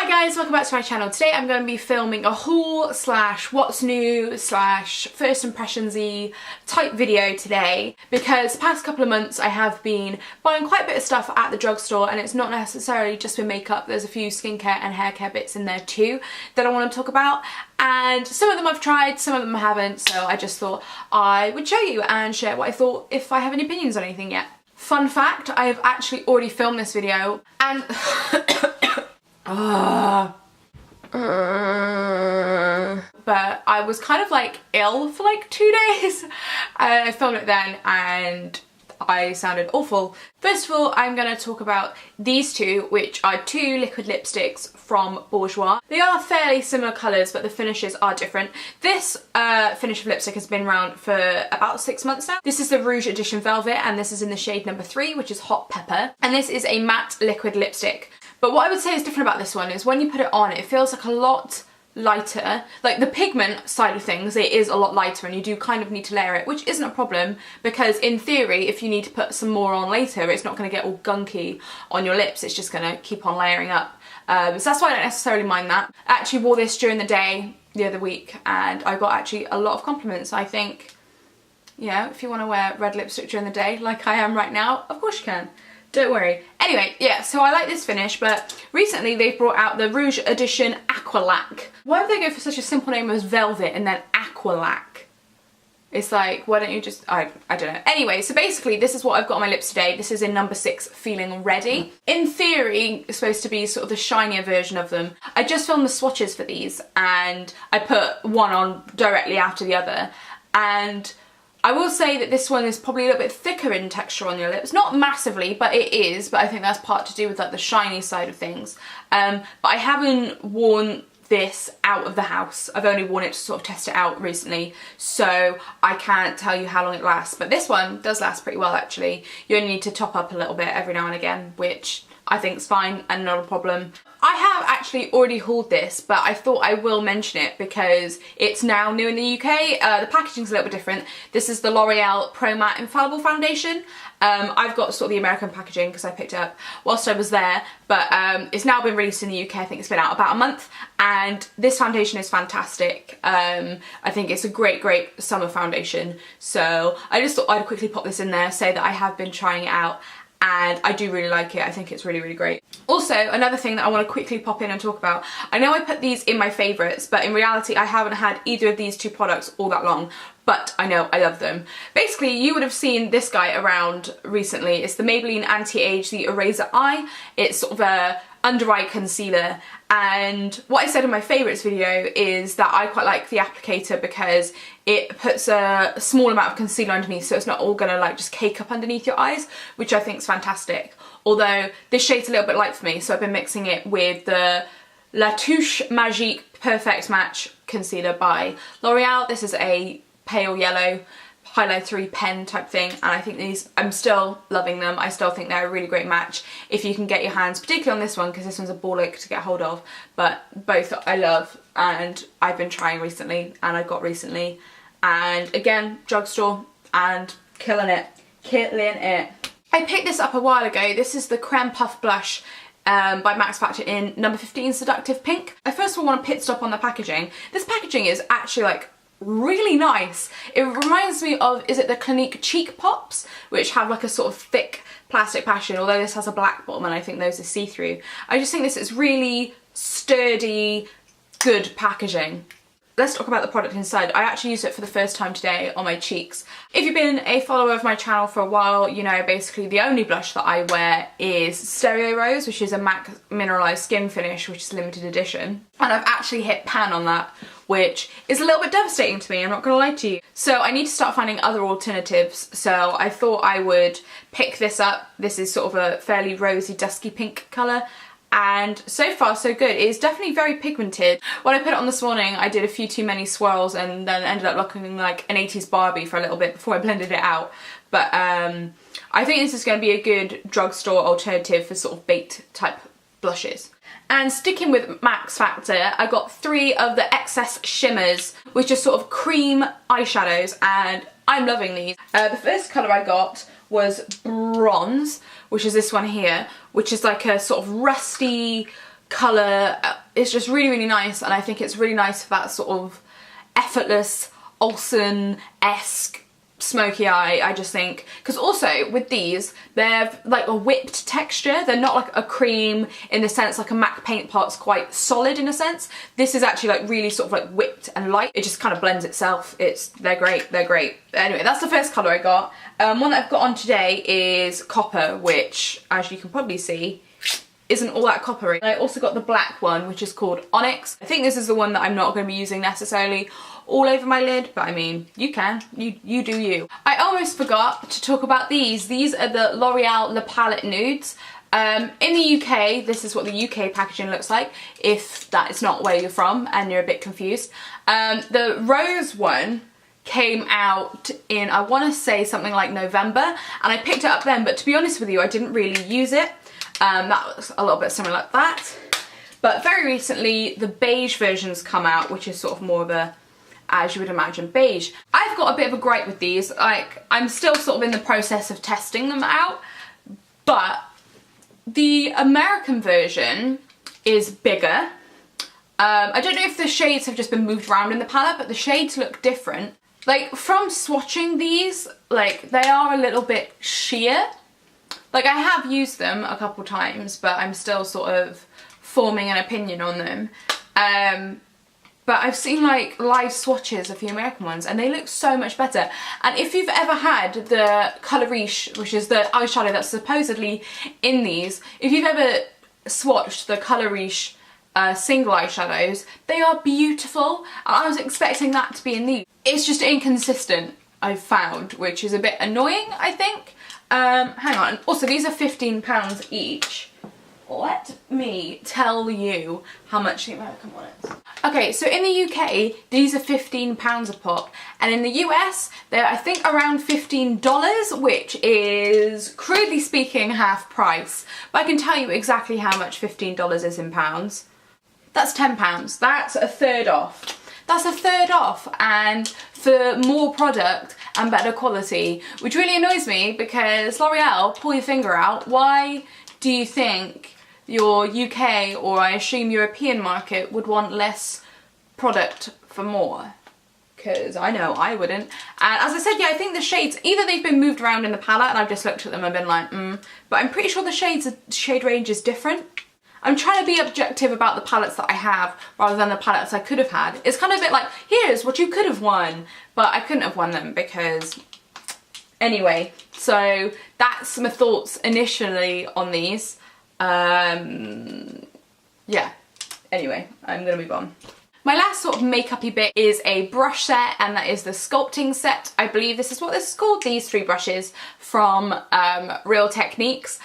Hi guys, welcome back to my channel. Today I'm going to be filming a haul slash what's new slash first impressions-y type video today because the past couple of months I have been buying quite a bit of stuff at the drugstore, and it's not necessarily just with makeup. There's a few skincare and hair care bits in there too that I want to talk about, and some of them I've tried, some of them I haven't, so I just thought I would show you and share what I thought if I have any opinions on anything yet. Fun fact, I have actually already filmed this video and but I was kind of like ill for like 2 days and I filmed it then and I sounded awful. First of all, I'm going to talk about these two, which are two liquid lipsticks from Bourjois. They are fairly similar colours, but the finishes are different. This finish of lipstick has been around for about 6 months now. This is the Rouge Edition Velvet, and this is in the shade number 3, which is Hot Pepper. And this is a matte liquid lipstick. But what I would say is different about this one is when you put it on, it feels like a lot lighter. Like the pigment side of things, it is a lot lighter and you do kind of need to layer it, which isn't a problem because in theory, if you need to put some more on later, it's not going to get all gunky on your lips. It's just going to keep on layering up. So that's why I don't necessarily mind that. I actually wore this during the day the other week and I got actually a lot of compliments. I think, yeah, if you want to wear red lipstick during the day like I am right now, of course you can. Don't worry. Anyway, yeah, so I like this finish, but recently they've brought out the Rouge Edition Aqua Laque. Why would they go for such a simple name as Velvet and then Aqua Laque? It's like, why don't you just, I don't know. Anyway, so basically this is what I've got on my lips today. This is in number 6, Feeling Ready. In theory, it's supposed to be sort of the shinier version of them. I just filmed the swatches for these and I put one on directly after the other, and I will say that this one is probably a little bit thicker in texture on your lips. Not massively, but it is, but I think that's part to do with like the shiny side of things. But I haven't worn this out of the house. I've only worn it to sort of test it out recently, so I can't tell you how long it lasts. But this one does last pretty well actually. You only need to top up a little bit every now and again, which I think is fine and not a problem. I have actually already hauled this, but I thought I will mention it because it's now new in the UK. The packaging's a little bit different. This is the L'Oreal Pro Matte Infallible Foundation. I've got sort of the American packaging because I picked it up whilst I was there, but it's now been released in the UK. I think it's been out about a month, and this foundation is fantastic. I think it's a great summer foundation, so I just thought I'd quickly pop this in there, say that I have been trying it out and I do really like it. I think it's really great. Also, another thing that I want to quickly pop in and talk about, I know I put these in my favourites, but in reality I haven't had either of these two products all that long, but I know I love them. Basically, you would have seen this guy around recently. It's the Maybelline Anti-Age, the Eraser Eye. It's sort of a under eye concealer, and what I said in my favourites video is that I quite like the applicator because it puts a small amount of concealer underneath, so it's not all gonna like just cake up underneath your eyes, which I think is fantastic. Although this shade's a little bit light for me, so I've been mixing it with the Touche Magique Perfect Match concealer by L'Oreal. This is a pale yellow highlightery pen type thing, and I think these, I'm still loving them. I still think they're a really great match if you can get your hands, particularly on this one because this one's a bollock to get hold of, but both I love and I've been trying recently and I got recently, and again, drugstore and killing it. I picked this up a while ago. This is the Creme Puff Blush by Max Factor in number 15 Seductive Pink. I first of all want to pit stop on the packaging. This packaging is actually like really nice. It reminds me of, is it the Clinique Cheek Pops, which have like a sort of thick plastic packaging, although this has a black bottom and I think those are see-through. I just think this is really sturdy, good packaging. Let's talk about the product inside. I actually used it for the first time today on my cheeks. If you've been a follower of my channel for a while, you know basically the only blush that I wear is Stereo Rose, which is a matte mineralized skin finish, which is limited edition. And I've actually hit pan on that, which is a little bit devastating to me, I'm not gonna lie to you. So I need to start finding other alternatives, so I thought I would pick this up. This is sort of a fairly rosy, dusky pink colour, and so far so good. It's definitely very pigmented. When I put it on this morning, I did a few too many swirls and then ended up looking like an 80s Barbie for a little bit before I blended it out. But I think this is going to be a good drugstore alternative for sort of baked type blushes. And sticking with Max Factor, I got 3 of the Excess Shimmers, which are sort of cream eyeshadows, and I'm loving these. The first colour I got was Bronze, which is this one here, which is like a sort of rusty colour, it's just really, really nice, and I think it's really nice for that sort of effortless, Olsen-esque smoky eye, I just think. Because also with these, they're like a whipped texture. They're not like a cream in the sense like a MAC paint pot's quite solid in a sense. This is actually like really sort of like whipped and light. It just kind of blends itself. They're great, they're great. Anyway, that's the first colour I got. One that I've got on today is Copper, which, as you can probably see, isn't all that coppery. And I also got the black one, which is called Onyx. I think this is the one that I'm not going to be using necessarily all over my lid, but I mean, you can. You do you. I almost forgot to talk about these. These are the L'Oreal Le Palette Nudes. In the UK, this is what the UK packaging looks like, if that is not where you're from and you're a bit confused. The rose one came out in, I want to say something like November, and I picked it up then, but to be honest with you, I didn't really use it. That was a little bit similar like that. But very recently, the beige version's come out, which is sort of more of a, as you would imagine, beige. I've got a bit of a gripe with these. Like, I'm still sort of in the process of testing them out, but the American version is bigger. I don't know if the shades have just been moved around in the palette, but the shades look different. Like, from swatching these, like, they are a little bit sheer. Like, I have used them a couple times, but I'm still sort of forming an opinion on them. But I've seen like live swatches of the American ones and they look so much better. And if you've ever had the Colour Riche, which is the eyeshadow that's supposedly in these, if you've ever swatched the Colour Riche single eyeshadows, they are beautiful. And I was expecting that to be in these. It's just inconsistent, I've found, which is a bit annoying, I think. Hang on. Also, these are £15 each. Let me tell you how much the American one is. Okay, so in the UK, these are £15 a pop, and in the US, they're I think around $15, which is, crudely speaking, half price. But I can tell you exactly how much $15 is in pounds. That's £10. That's a third off. That's a third off, and for more product and better quality, which really annoys me because L'Oreal, pull your finger out. Why do you think your UK, or I assume European market, would want less product for more? Because I know I wouldn't. And as I said, yeah, I think the shades, either they've been moved around in the palette and I've just looked at them and been like, but I'm pretty sure the shade range is different. I'm trying to be objective about the palettes that I have rather than the palettes I could have had. It's kind of a bit like, here's what you could have won, but I couldn't have won them because... Anyway, so that's my thoughts initially on these. Yeah, anyway, I'm gonna move on. My last sort of makeup-y bit is a brush set, and that is the Sculpting set. I believe this is what this is called, these 3 brushes from Real Techniques.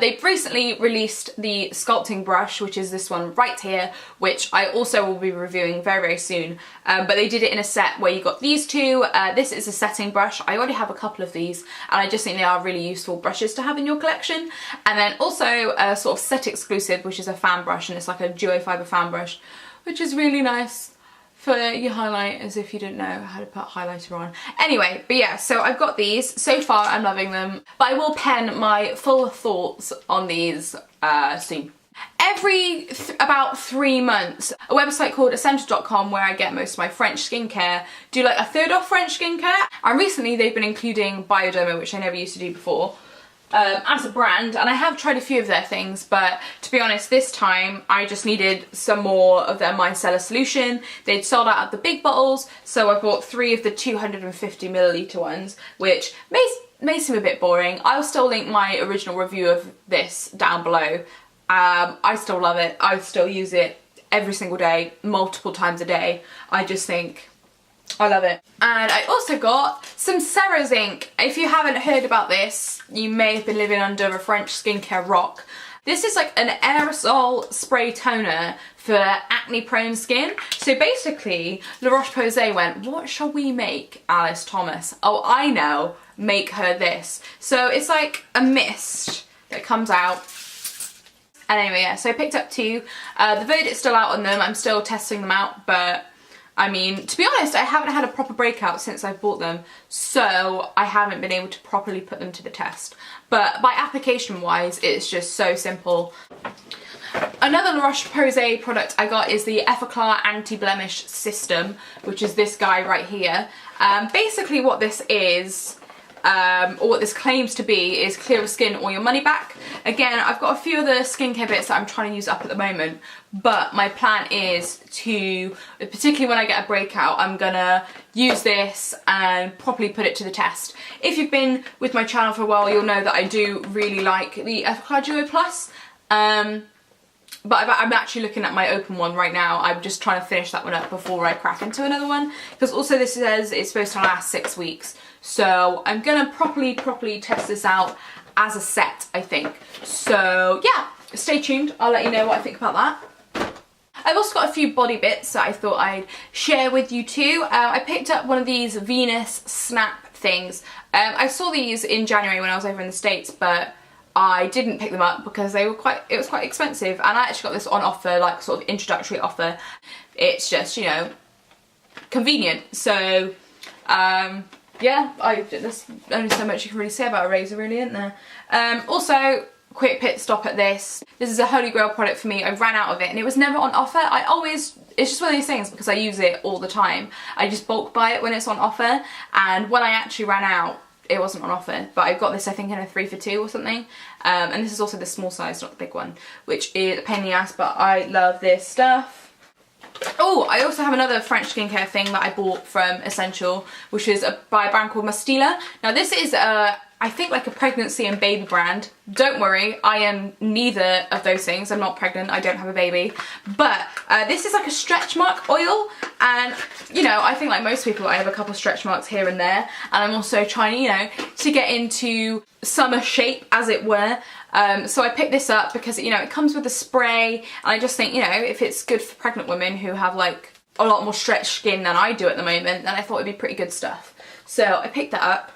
They've recently released the Sculpting brush, which is this one right here, which I also will be reviewing very, very soon. But they did it in a set where you got these 2. This is a setting brush. I already have a couple of these, and I just think they are really useful brushes to have in your collection. And then also a sort of set exclusive, which is a fan brush, and it's like a duo fibre fan brush, which is really nice for your highlight, as if you didn't know how to put highlighter on. Anyway, but yeah, so I've got these. So far, I'm loving them. But I will pen my full thoughts on these soon. Every about 3 months, a website called essential.com, where I get most of my French skincare, do like a third off French skincare. And recently they've been including Bioderma, which I never used to do before, as a brand, and I have tried a few of their things, but to be honest, this time I just needed some more of their Micellar solution. They'd sold out of the big bottles, so I bought 3 of the 250ml ones, which may seem a bit boring. I'll still link my original review of this down below. I still love it. I still use it every single day, multiple times a day. I just think I love it. And I also got some Serozinc. If you haven't heard about this, you may have been living under a French skincare rock. This is like an aerosol spray toner for acne prone skin. So basically, La Roche-Posay went, what shall we make Alice Thomas? Oh, I know, make her this. So it's like a mist that comes out. And anyway, yeah, so I picked up 2. The verdict's still out on them. I'm still testing them out, but I mean, to be honest, I haven't had a proper breakout since I've bought them, so I haven't been able to properly put them to the test. But by application wise, it's just so simple. Another Roche-Posay product I got is the Effaclar Anti-Blemish System, which is this guy right here. Basically what this is, or what this claims to be, is clearer skin or your money back. Again, I've got a few other skincare bits that I'm trying to use up at the moment, but my plan is to, particularly when I get a breakout, I'm gonna use this and properly put it to the test. If you've been with my channel for a while, you'll know that I do really like the Effaclar Duo Plus. But I'm actually looking at my open one right now. I'm just trying to finish that one up before I crack into another one. Because also this says it's supposed to last 6 weeks. So I'm gonna properly test this out as a set, I think. So yeah, stay tuned. I'll let you know what I think about that. I've also got a few body bits that I thought I'd share with you too. I picked up one of these Venus Snap things. I saw these in January when I was over in the States, but I didn't pick them up because it was quite expensive, and I actually got this on offer, like sort of introductory offer. It's just, you know, convenient. So yeah, there's only so much you can really say about a razor, really, isn't there? Also, quick pit stop at this. This is a holy grail product for me. I ran out of it and it was never on offer. It's just one of these things because I use it all the time. I just bulk buy it when it's on offer, and when I actually ran out, it wasn't on offer. But I got this, I think, in a 3 for 2 or something. And this is also the small size, not the big one, which is a pain in the ass, but I love this stuff. Oh, I also have another French skincare thing that I bought from Essential, which is by a brand called Micellar. Now this is I think like a pregnancy and baby brand. Don't worry, I am neither of those things. I'm not pregnant, I don't have a baby. But this is like a stretch mark oil, and you know, I think like most people, I have a couple stretch marks here and there, and I'm also trying, you know, to get into summer shape, as it were. So I picked this up because, you know, it comes with a spray, and I just think, you know, if it's good for pregnant women who have like a lot more stretched skin than I do at the moment, then I thought it'd be pretty good stuff. So I picked that up.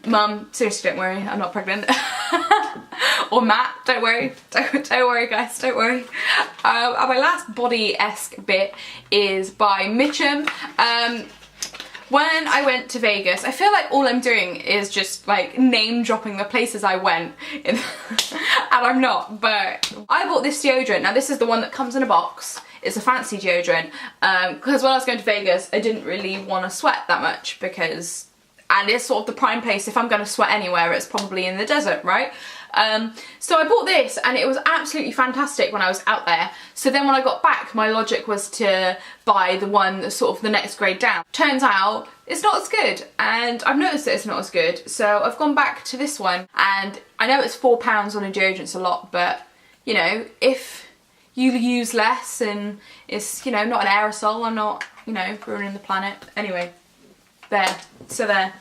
Mum, seriously, don't worry, I'm not pregnant. Or Matt, don't worry, don't worry guys, don't worry. And my last body-esque bit is by Mitchum. When I went to Vegas, I feel like all I'm doing is just like name dropping the places I went and I'm not, but I bought this deodorant. Now this is the one that comes in a box. It's a fancy deodorant, because when I was going to Vegas, I didn't really want to sweat that much because, and it's sort of the prime place, if I'm going to sweat anywhere, it's probably in the desert, right? So I bought this and it was absolutely fantastic when I was out there. So then when I got back, my logic was to buy the one that's sort of the next grade down. Turns out it's not as good, and I've noticed that it's not as good. So I've gone back to this one, and I know it's £4 on a deodorant's a lot, but you know, if you use less and it's, you know, not an aerosol, I'm not, you know, ruining the planet. Anyway, there, so there.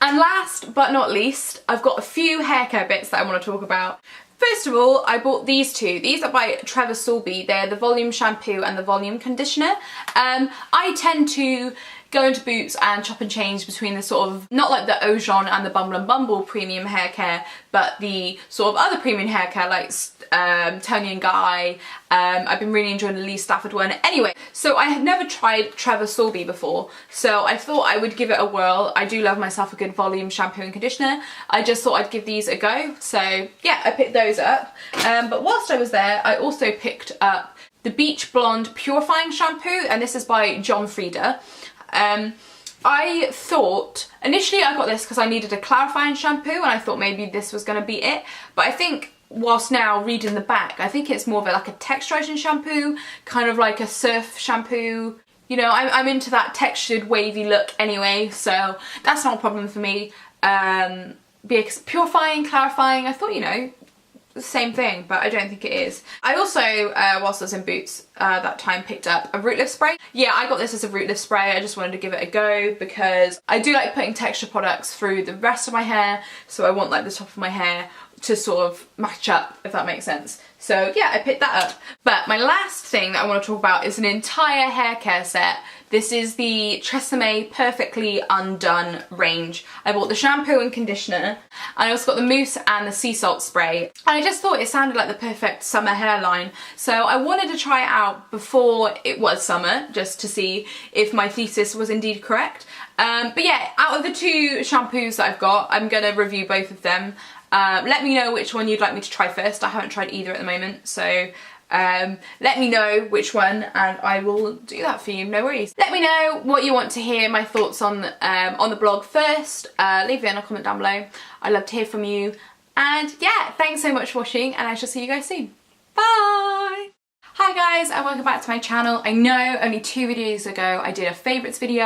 And last but not least, I've got a few hair care bits that I want to talk about. First of all, I bought these two. These are by Trevor Soulby. They're the volume shampoo and the volume conditioner. I tend to go into Boots and chop and change between the sort of, not like the Ojon and the Bumble and Bumble premium hair care, but the sort of other premium hair care like Tony and Guy. I've been really enjoying the Lee Stafford one. Anyway, so I had never tried Trevor Soulby before, so I thought I would give it a whirl. I do love myself a good volume shampoo and conditioner. I just thought I'd give these a go. So yeah, I picked those up. But whilst I was there, I also picked up the Beach Blonde Purifying Shampoo, and this is by John Frieda. I thought, initially I got this because I needed a clarifying shampoo and I thought maybe this was going to be it, but I think whilst now reading the back, I think it's more of like a texturizing shampoo, kind of like a surf shampoo. You know, I'm into that textured wavy look anyway, so that's not a problem for me. Because purifying, clarifying, I thought, you know, the same thing, but I don't think it is. I also, whilst I was in Boots that time, picked up a root lift spray. Yeah, I got this as a root lift spray. I just wanted to give it a go because I do like putting texture products through the rest of my hair, so I want like the top of my hair to sort of match up, if that makes sense. So yeah, I picked that up. But my last thing that I want to talk about is an entire hair care set. This is the Tresemme Perfectly Undone range. I bought the shampoo and conditioner, and I also got the mousse and the sea salt spray. And I just thought it sounded like the perfect summer hairline, so I wanted to try it out before it was summer, just to see if my thesis was indeed correct. But yeah, out of the two shampoos that I've got, I'm gonna review both of them. Let me know which one you'd like me to try first. I haven't tried either at the moment, so let me know which one and I will do that for you, no worries. Let me know what you want to hear my thoughts on the blog first. Leave it in a comment down below. I'd love to hear from you. And yeah, thanks so much for watching and I shall see you guys soon. Bye! Hi guys and welcome back to my channel. I know only 2 videos ago I did a favourites video.